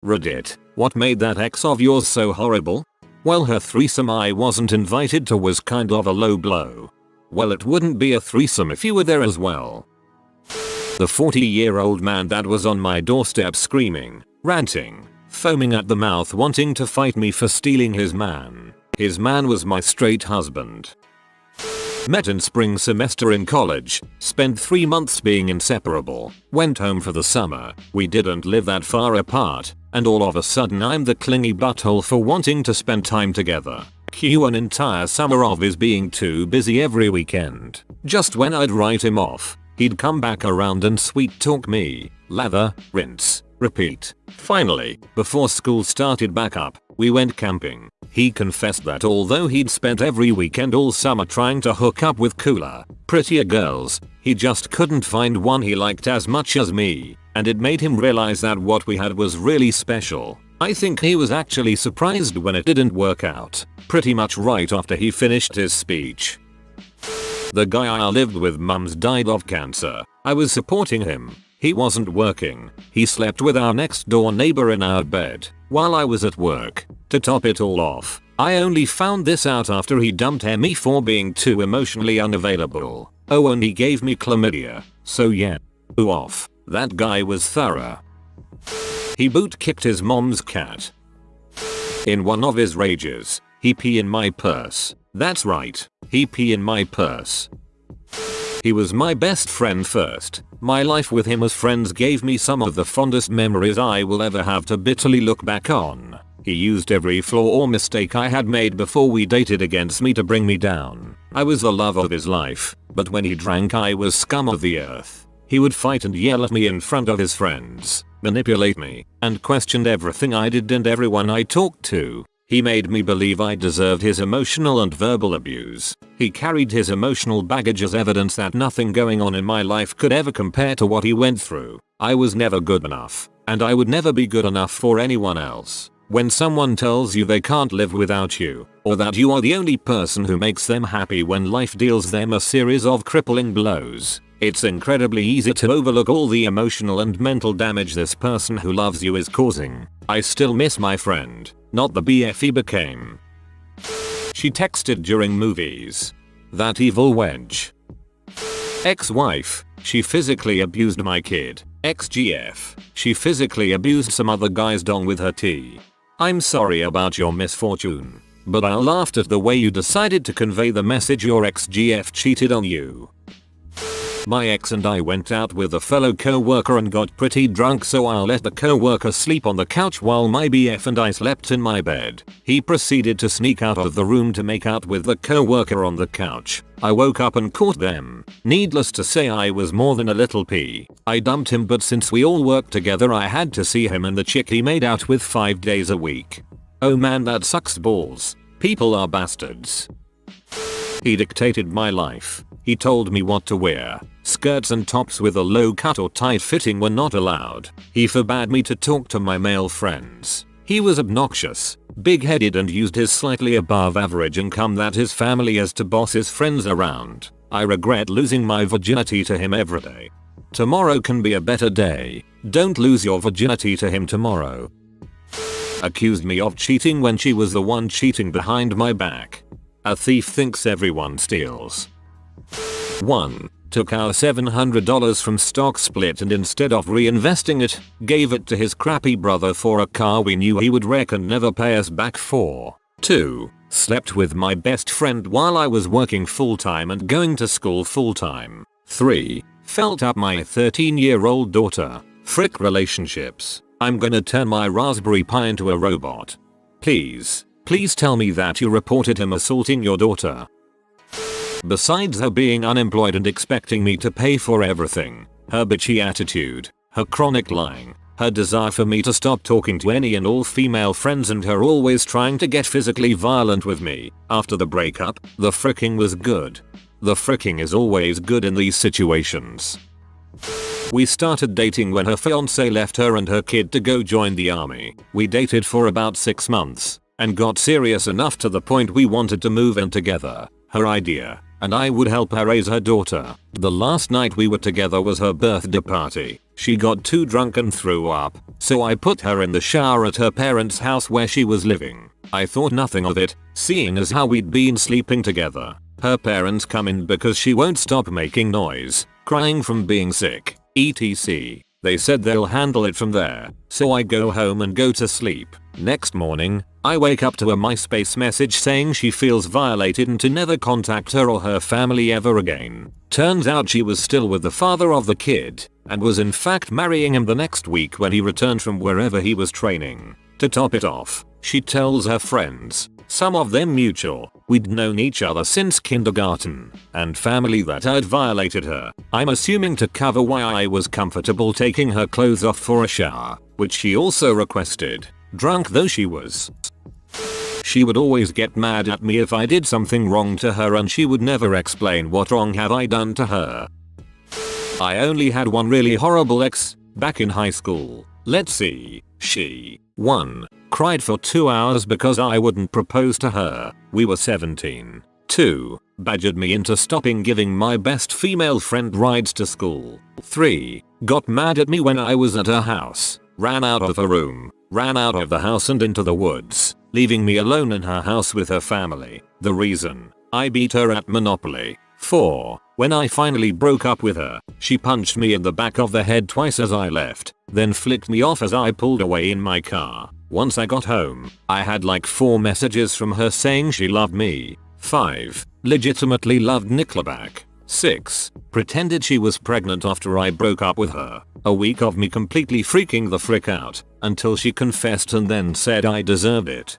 Reddit, what made that ex of yours so horrible? Well, her threesome I wasn't invited to was kind of a low blow. Well, it wouldn't be a threesome if you were there as well. The 40-year-old man that was on my doorstep screaming, ranting, foaming at the mouth wanting to fight me for stealing his man. His man was my straight husband. Met in spring semester in college, spent 3 months being inseparable, went home for the summer, we didn't live that far apart, and all of a sudden I'm the clingy butthole for wanting to spend time together. Cue an entire summer of his being too busy every weekend. Just when I'd write him off, he'd come back around and sweet talk me, lather, rinse, repeat. Finally, before school started back up, we went camping. He confessed that although he'd spent every weekend all summer trying to hook up with cooler, prettier girls, he just couldn't find one he liked as much as me, and it made him realize that what we had was really special. I think he was actually surprised when it didn't work out, pretty much right after he finished his speech. The guy I lived with mum's died of cancer. I was supporting him. He wasn't working. He slept with our next door neighbor in our bed while I was at work. To top it all off, I only found this out after he dumped me for being too emotionally unavailable. Oh, and he gave me chlamydia. So yeah. Ooh off. That guy was thorough. He boot kicked his mom's cat. In one of his rages, he pee in my purse. That's right. He pee in my purse. He was my best friend first. My life with him as friends gave me some of the fondest memories I will ever have to bitterly look back on. He used every flaw or mistake I had made before we dated against me to bring me down. I was the love of his life, but when he drank I was scum of the earth. He would fight and yell at me in front of his friends, manipulate me, and questioned everything I did and everyone I talked to. He made me believe I deserved his emotional and verbal abuse. He carried his emotional baggage as evidence that nothing going on in my life could ever compare to what he went through. I was never good enough, and I would never be good enough for anyone else. When someone tells you they can't live without you, or that you are the only person who makes them happy when life deals them a series of crippling blows, it's incredibly easy to overlook all the emotional and mental damage this person who loves you is causing. I still miss my friend, not the BF he became. She texted during movies. That evil wench. Ex-wife. She physically abused my kid. Ex-GF. She physically abused some other guy's dong with her tea. I'm sorry about your misfortune, but I laughed at the way you decided to convey the message your ex-GF cheated on you. My ex and I went out with a fellow co-worker and got pretty drunk, so I let the co-worker sleep on the couch while my BF and I slept in my bed. He proceeded to sneak out of the room to make out with the co-worker on the couch. I woke up and caught them. Needless to say, I was more than a little pee. I dumped him, but since we all worked together I had to see him and the chick he made out with 5 days a week. Oh man, that sucks balls. People are bastards. He dictated my life. He told me what to wear. Skirts and tops with a low cut or tight fitting were not allowed. He forbade me to talk to my male friends. He was obnoxious, big-headed, and used his slightly above average income that his family has to boss his friends around. I regret losing my virginity to him every day. Tomorrow can be a better day. Don't lose your virginity to him tomorrow. Accused me of cheating when she was the one cheating behind my back. A thief thinks everyone steals. 1. Took our $700 from stock split and instead of reinvesting it, gave it to his crappy brother for a car we knew he would wreck and never pay us back for. 2. Slept with my best friend while I was working full-time and going to school full-time. 3. Felt up my 13-year-old daughter. Frick relationships. I'm gonna turn my Raspberry Pi into a robot. Please tell me that you reported him assaulting your daughter. Besides her being unemployed and expecting me to pay for everything, her bitchy attitude, her chronic lying, her desire for me to stop talking to any and all female friends, and her always trying to get physically violent with me after the breakup, the fricking was good. The fricking is always good in these situations. We started dating when her fiancé left her and her kid to go join the army. We dated for about 6 months and got serious enough to the point we wanted to move in together. Her idea and I would help her raise her daughter. The last night we were together was her birthday party. She got too drunk and threw up, so I put her in the shower at her parents' house where she was living. I thought nothing of it, seeing as how we'd been sleeping together. Her parents come in because she won't stop making noise, crying from being sick, etc. They said they'll handle it from there, so I go home and go to sleep. Next morning, I wake up to a MySpace message saying she feels violated and to never contact her or her family ever again. Turns out she was still with the father of the kid, and was in fact marrying him the next week when he returned from wherever he was training. To top it off, she tells her friends, some of them mutual, we'd known each other since kindergarten, and family that I'd violated her. I'm assuming to cover why I was comfortable taking her clothes off for a shower, which she also requested, drunk though she was. She would always get mad at me if I did something wrong to her, and she would never explain what wrong have I done to her. I only had one really horrible ex, back in high school. Let's see. She 1. Cried for 2 hours because I wouldn't propose to her. We were 17. 2. Badgered me into stopping giving my best female friend rides to school. 3. Got mad at me when I was at her house. Ran out of her room. Ran out of the house and into the woods, leaving me alone in her house with her family. The reason? I beat her at Monopoly. 4. When I finally broke up with her, she punched me in the back of the head twice as I left, then flicked me off as I pulled away in my car. Once I got home, I had like 4 messages from her saying she loved me. 5. Legitimately loved Nickelback. 6. Pretended she was pregnant after I broke up with her. A week of me completely freaking the frick out, until she confessed and then said I deserved it.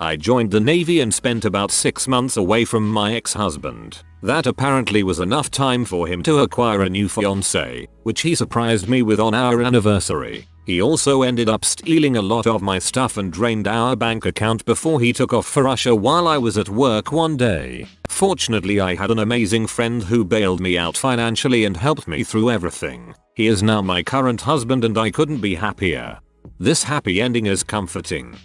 I joined the Navy and spent about 6 months away from my ex-husband. That apparently was enough time for him to acquire a new fiancée, which he surprised me with on our anniversary. He also ended up stealing a lot of my stuff and drained our bank account before he took off for Russia while I was at work one day. Fortunately, I had an amazing friend who bailed me out financially and helped me through everything. He is now my current husband and I couldn't be happier. This happy ending is comforting.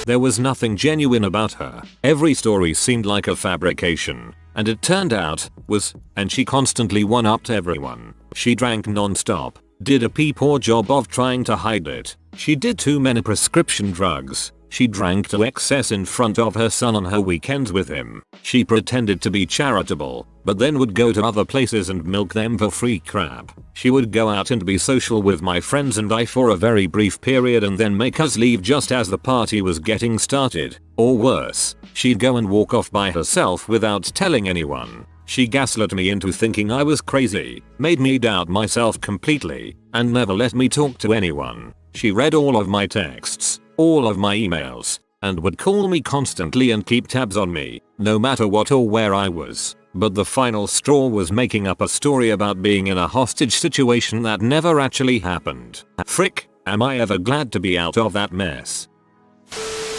There was nothing genuine about her. Every story seemed like a fabrication. And it turned out, was, and she constantly one-upped everyone. She drank non-stop, did a poor job of trying to hide it. She did too many prescription drugs. She drank to excess in front of her son on her weekends with him. She pretended to be charitable, but then would go to other places and milk them for free crap. She would go out and be social with my friends and I for a very brief period and then make us leave just as the party was getting started. Or worse, she'd go and walk off by herself without telling anyone. She gaslit me into thinking I was crazy, made me doubt myself completely, and never let me talk to anyone. She read all of my texts, all of my emails, and would call me constantly and keep tabs on me, no matter what or where I was. But the final straw was making up a story about being in a hostage situation that never actually happened. Frick, am I ever glad to be out of that mess.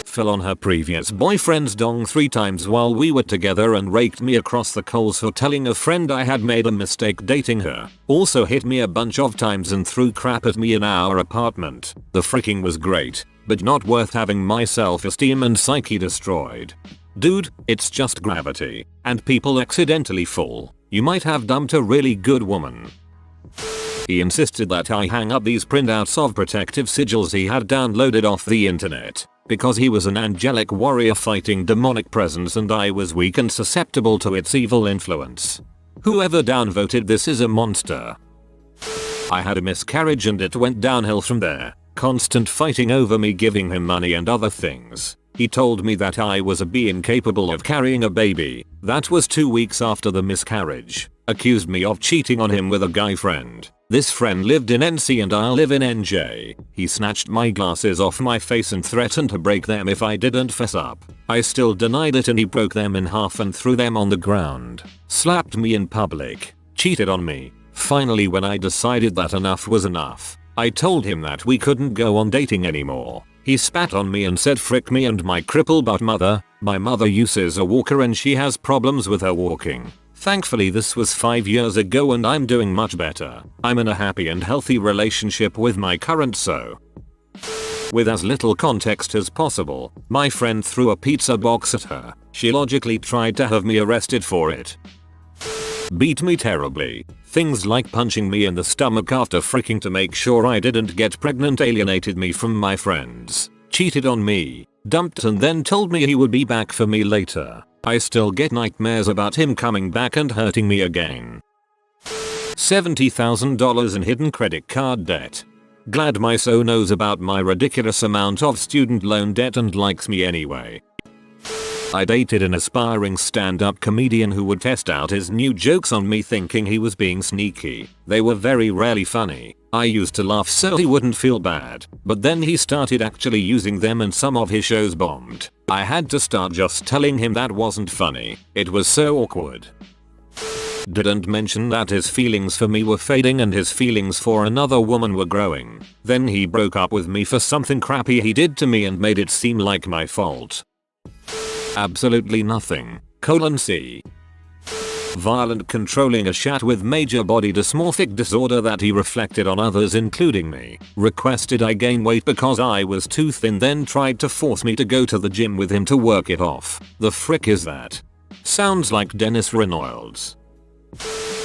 Fell on her previous boyfriend's dong 3 times while we were together and raked me across the coals for telling a friend I had made a mistake dating her. Also hit me a bunch of times and threw crap at me in our apartment. The fricking was great, but not worth having my self-esteem and psyche destroyed. Dude, it's just gravity, and people accidentally fall. You might have dumped a really good woman. He insisted that I hang up these printouts of protective sigils he had downloaded off the internet, because he was an angelic warrior fighting demonic presence and I was weak and susceptible to its evil influence. Whoever downvoted this is a monster. I had a miscarriage and it went downhill from there. Constant fighting over me giving him money and other things. He told me that I was a bee incapable of carrying a baby. That was 2 weeks after the miscarriage. Accused me of cheating on him with a guy friend. This friend lived in NC and I live in NJ. He snatched my glasses off my face and threatened to break them if I didn't fess up. I still denied it and he broke them in half and threw them on the ground. Slapped me in public. Cheated on me. Finally, when I decided that enough was enough, I told him that we couldn't go on dating anymore. He spat on me and said frick me and my cripple butt mother. My mother uses a walker and she has problems with her walking. Thankfully this was 5 years ago and I'm doing much better. I'm in a happy and healthy relationship with my current so. With as little context as possible, my friend threw a pizza box at her. She logically tried to have me arrested for it. Beat me terribly. Things like punching me in the stomach after freaking to make sure I didn't get pregnant, alienated me from my friends, cheated on me, dumped and then told me he would be back for me later. I still get nightmares about him coming back and hurting me again. $70,000 in hidden credit card debt. Glad my so knows about my ridiculous amount of student loan debt and likes me anyway. I dated an aspiring stand-up comedian who would test out his new jokes on me thinking he was being sneaky. They were very rarely funny. I used to laugh so he wouldn't feel bad, but then he started actually using them and some of his shows bombed. I had to start just telling him that wasn't funny. It was so awkward. Didn't mention that his feelings for me were fading and his feelings for another woman were growing. Then he broke up with me for something crappy he did to me and made it seem like my fault. Absolutely nothing. C. Violent, controlling a chat with major body dysmorphic disorder that he reflected on others including me. Requested I gain weight because I was too thin, then tried to force me to go to the gym with him to work it off. The frick is that? Sounds like Dennis Reynolds.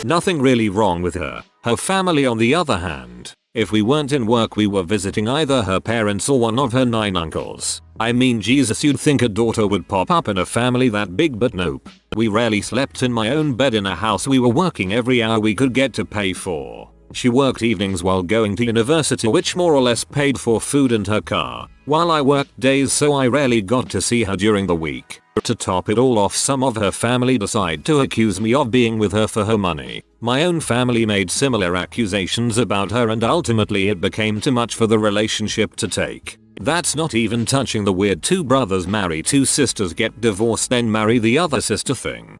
Nothing really wrong with her. Her family on the other hand. If we weren't in work we were visiting either her parents or one of her 9 uncles. I mean Jesus, you'd think a daughter would pop up in a family that big, but nope. We rarely slept in my own bed in a house we were working every hour we could get to pay for. She worked evenings while going to university, which more or less paid for food and her car, while I worked days, so I rarely got to see her during the week. To top it all off, some of her family decide to accuse me of being with her for her money. My own family made similar accusations about her and ultimately it became too much for the relationship to take. That's not even touching the weird 2 brothers marry 2 sisters, get divorced then marry the other sister thing.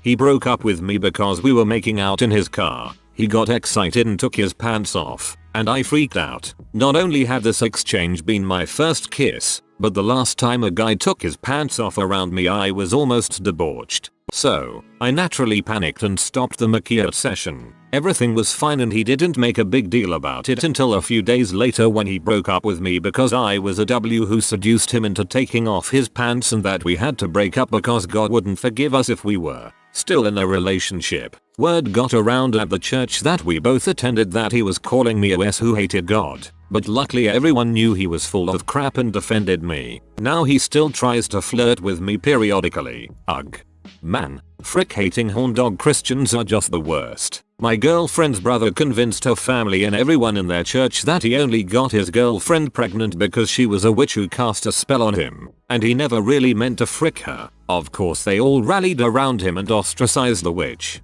He broke up with me because we were making out in his car. He got excited and took his pants off, and I freaked out. Not only had this exchange been my first kiss, but the last time a guy took his pants off around me I was almost debauched. So, I naturally panicked and stopped the maquillage session. Everything was fine and he didn't make a big deal about it until a few days later when he broke up with me because I was a W who seduced him into taking off his pants and that we had to break up because God wouldn't forgive us if we were still in a relationship. Word got around at the church that we both attended that he was calling me a S who hated God. But luckily everyone knew he was full of crap and defended me. Now he still tries to flirt with me periodically. Ugh. Man, frick, hating horn dog Christians are just the worst. My girlfriend's brother convinced her family and everyone in their church that he only got his girlfriend pregnant because she was a witch who cast a spell on him, and he never really meant to frick her. Of course they all rallied around him and ostracized the witch.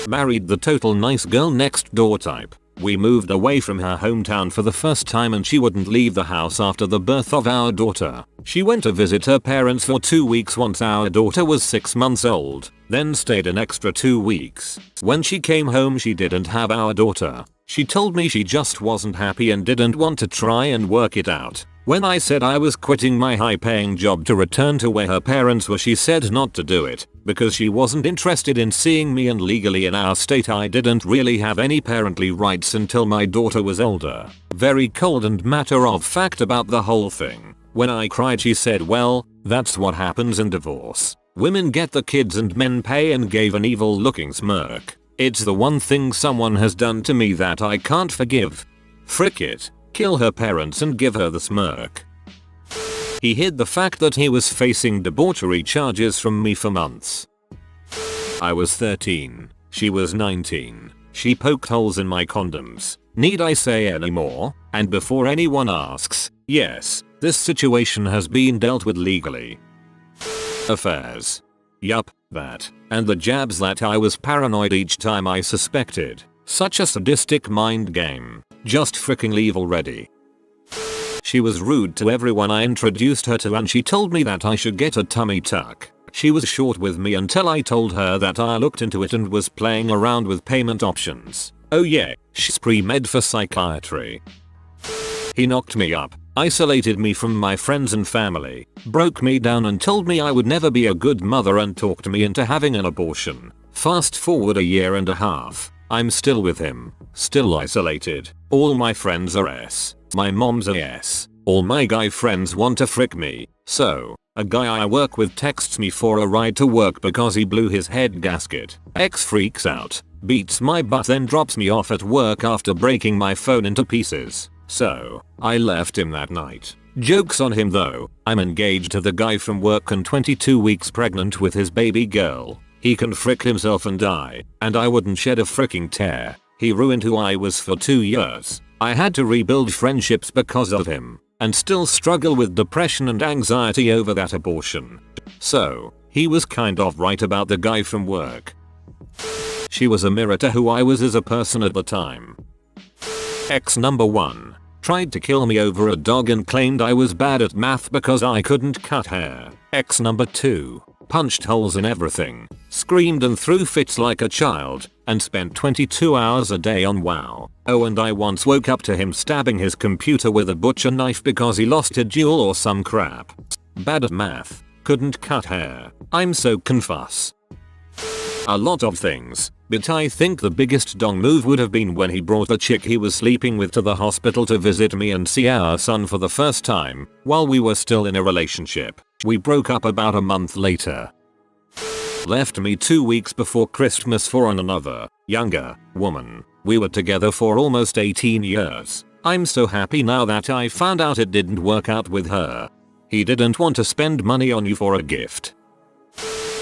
Married the total nice girl next door type. We moved away from her hometown for the first time and she wouldn't leave the house after the birth of our daughter. She went to visit her parents for 2 weeks once our daughter was 6 months old, then stayed an extra 2 weeks. When she came home she didn't have our daughter. She told me she just wasn't happy and didn't want to try and work it out. When I said I was quitting my high-paying job to return to where her parents were, she said not to do it because she wasn't interested in seeing me, and legally in our state I didn't really have any parently rights until my daughter was older. Very cold and matter of fact about the whole thing. When I cried she said, well, that's what happens in divorce. Women get the kids and men pay, and gave an evil looking smirk. It's the one thing someone has done to me that I can't forgive. Frick it. Kill her parents and give her the smirk. He hid the fact that he was facing debauchery charges from me for months. I was 13. She was 19. She poked holes in my condoms. Need I say any more? And before anyone asks, yes, this situation has been dealt with legally. Affairs. Yup, that. And the jabs that I was paranoid each time I suspected. Such a sadistic mind game. Just freaking leave already. She was rude to everyone I introduced her to, and she told me that I should get a tummy tuck. She was short with me until I told her that I looked into it and was playing around with payment options. Oh yeah, she's pre-med for psychiatry. He knocked me up, isolated me from my friends and family, broke me down and told me I would never be a good mother and talked me into having an abortion. Fast forward a year and a half. I'm still with him, still isolated. All my friends are S. My mom's a S. All my guy friends want to frick me. So, A guy I work with texts me for a ride to work because he blew his head gasket. X freaks out, beats my butt, then drops me off at work after breaking my phone into pieces. So, I left him that night. Joke's on him though, I'm engaged to the guy from work and 22 weeks pregnant with his baby girl. He can frick himself and die, and I wouldn't shed a fricking tear. He ruined who I was for 2 years. I had to rebuild friendships because of him, and still struggle with depression and anxiety over that abortion. So, he was kind of right about the guy from work. She was a mirror to who I was as a person at the time. Ex number 1 tried to kill me over a dog and claimed I was bad at math because I couldn't cut hair. Ex number 2 punched holes in everything, screamed and threw fits like a child, and spent 22 hours a day on WoW. Oh, and I once woke up to him stabbing his computer with a butcher knife because he lost a duel or some crap. Bad at math, couldn't cut hair. I'm so confus. A lot of things, but I think the biggest dong move would have been when he brought the chick he was sleeping with to the hospital to visit me and see our son for the first time, while we were still in a relationship. We broke up about a month later. Left me 2 weeks before Christmas for another, younger, woman. We were together for almost 18 years. I'm so happy now that I found out it didn't work out with her. He didn't want to spend money on you for a gift.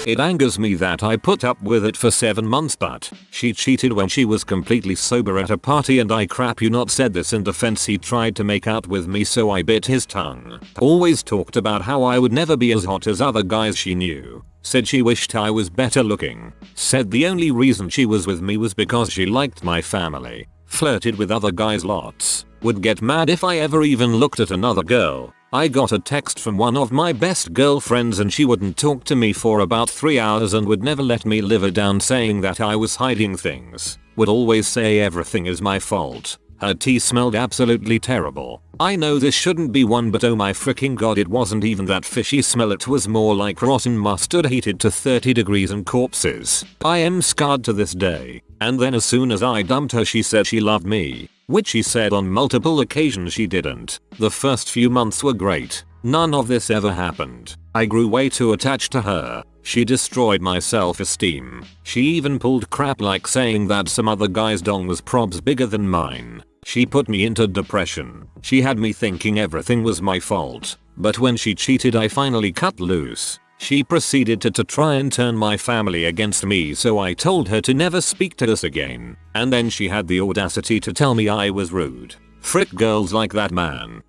It angers me that I put up with it for 7 months, but she cheated when she was completely sober at a party, and I crap you not said this in defense. He tried to make out with me, so I bit his tongue. Always talked about how I would never be as hot as other guys she knew. Said she wished I was better looking. Said the only reason she was with me was because she liked my family. Flirted with other guys lots. Would get mad if I ever even looked at another girl. I got a text from one of my best girlfriends and she wouldn't talk to me for about 3 hours and would never let me live her down, saying that I was hiding things. Would always say everything is my fault. Her tea smelled absolutely terrible. I know this shouldn't be one, but oh my freaking god, it wasn't even that fishy smell. It was more like rotten mustard heated to 30 degrees and corpses. I am scarred to this day. And then as soon as I dumped her, she said she loved me, which she said on multiple occasions she didn't. The first few months were great. None of this ever happened. I grew way too attached to her. She destroyed my self-esteem. She even pulled crap like saying that some other guy's dong was probs bigger than mine. She put me into depression. She had me thinking everything was my fault. But when she cheated, I finally cut loose. She proceeded to try and turn my family against me, so I told her to never speak to us again. And then she had the audacity to tell me I was rude. Frick girls like that, man.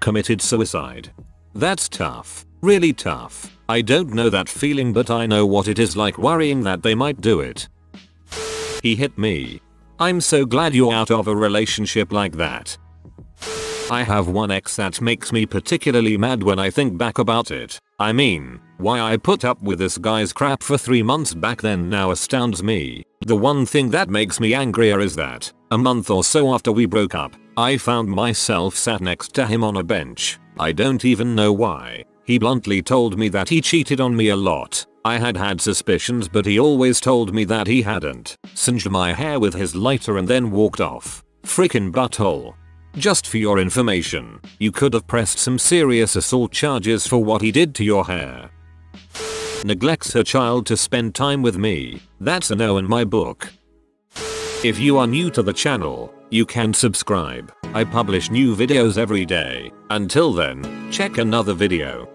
Committed suicide. That's tough. Really tough. I don't know that feeling, but I know what it is like worrying that they might do it. He hit me. I'm so glad you're out of a relationship like that. I have one ex that makes me particularly mad when I think back about it. I mean, why I put up with this guy's crap for 3 months back then now astounds me. The one thing that makes me angrier is that, a month or so after we broke up, I found myself sat next to him on a bench. I don't even know why. He bluntly told me that he cheated on me a lot. I had suspicions, but he always told me that he hadn't. Singed my hair with his lighter and then walked off. Frickin' butthole. Just for your information, you could have pressed some serious assault charges for what he did to your hair. Neglects her child to spend time with me. That's a no in my book. If you are new to the channel, you can subscribe. I publish new videos every day. Until then, check another video.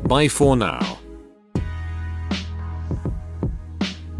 Bye for now.